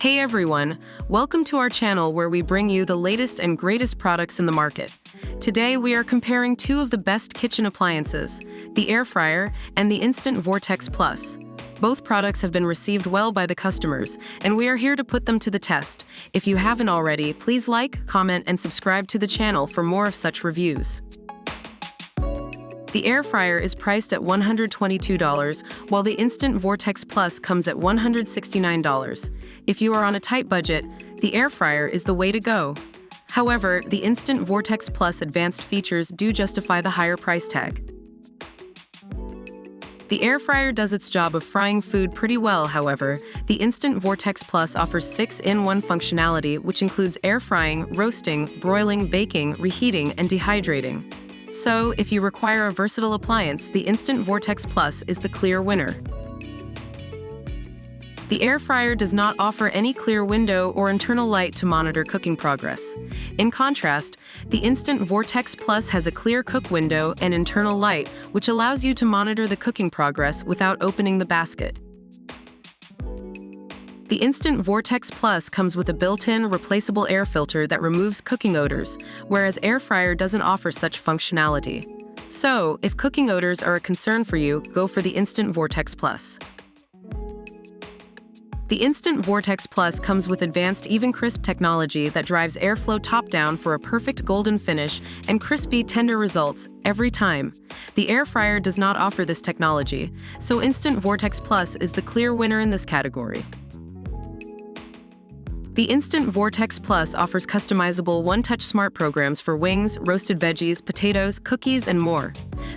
Hey everyone, welcome to our channel where we bring you the latest and greatest products in the market. Today we are comparing two of the best kitchen appliances, the air fryer and the Instant Vortex Plus. Both products have been received well by the customers, and we are here to put them to the test. If you haven't already, please like, comment, and subscribe to the channel for more of such reviews. The air fryer is priced at $122, while the Instant Vortex Plus comes at $169. If you are on a tight budget, the air fryer is the way to go. However, the Instant Vortex Plus advanced features do justify the higher price tag. The air fryer does its job of frying food pretty well, however. The Instant Vortex Plus offers 6-in-1 functionality, which includes air frying, roasting, broiling, baking, reheating, and dehydrating. So, if you require a versatile appliance, the Instant Vortex Plus is the clear winner. The air fryer does not offer any clear window or internal light to monitor cooking progress. In contrast, the Instant Vortex Plus has a clear cook window and internal light, which allows you to monitor the cooking progress without opening the basket. The Instant Vortex Plus comes with a built-in replaceable air filter that removes cooking odors, whereas air fryer doesn't offer such functionality. So, if cooking odors are a concern for you, go for the Instant Vortex Plus. The Instant Vortex Plus comes with advanced Even Crisp technology that drives airflow top-down for a perfect golden finish and crispy, tender results every time. The air fryer does not offer this technology, so Instant Vortex Plus is the clear winner in this category. The Instant Vortex Plus offers customizable one-touch smart programs for wings, roasted veggies, potatoes, cookies, and more.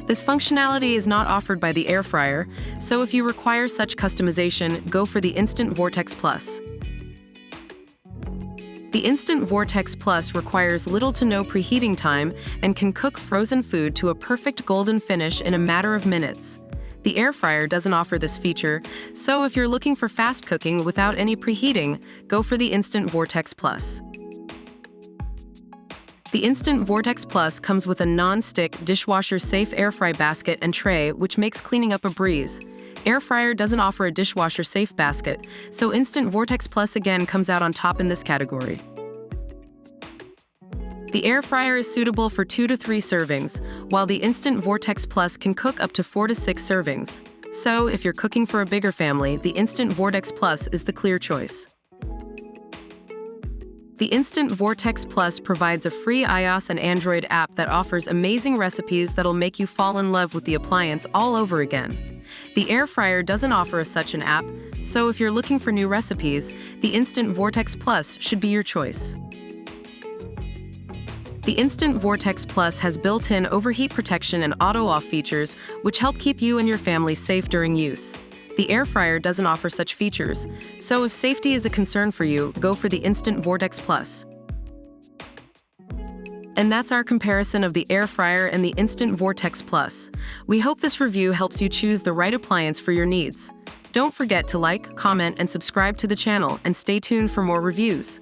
This functionality is not offered by the air fryer, so if you require such customization, go for the Instant Vortex Plus. The Instant Vortex Plus requires little to no preheating time and can cook frozen food to a perfect golden finish in a matter of minutes. The air fryer doesn't offer this feature, so if you're looking for fast cooking without any preheating, go for the Instant Vortex Plus. The Instant Vortex Plus comes with a non-stick, dishwasher-safe air fry basket and tray, which makes cleaning up a breeze. Air fryer doesn't offer a dishwasher-safe basket, so Instant Vortex Plus again comes out on top in this category. The air fryer is suitable for 2 to 3 servings, while the Instant Vortex Plus can cook up to 4 to 6 servings. So, if you're cooking for a bigger family, the Instant Vortex Plus is the clear choice. The Instant Vortex Plus provides a free iOS and Android app that offers amazing recipes that'll make you fall in love with the appliance all over again. The air fryer doesn't offer such an app, so if you're looking for new recipes, the Instant Vortex Plus should be your choice. The Instant Vortex Plus has built-in overheat protection and auto-off features, which help keep you and your family safe during use. The air fryer doesn't offer such features, so if safety is a concern for you, go for the Instant Vortex Plus. And that's our comparison of the air fryer and the Instant Vortex Plus. We hope this review helps you choose the right appliance for your needs. Don't forget to like, comment, and subscribe to the channel, and stay tuned for more reviews.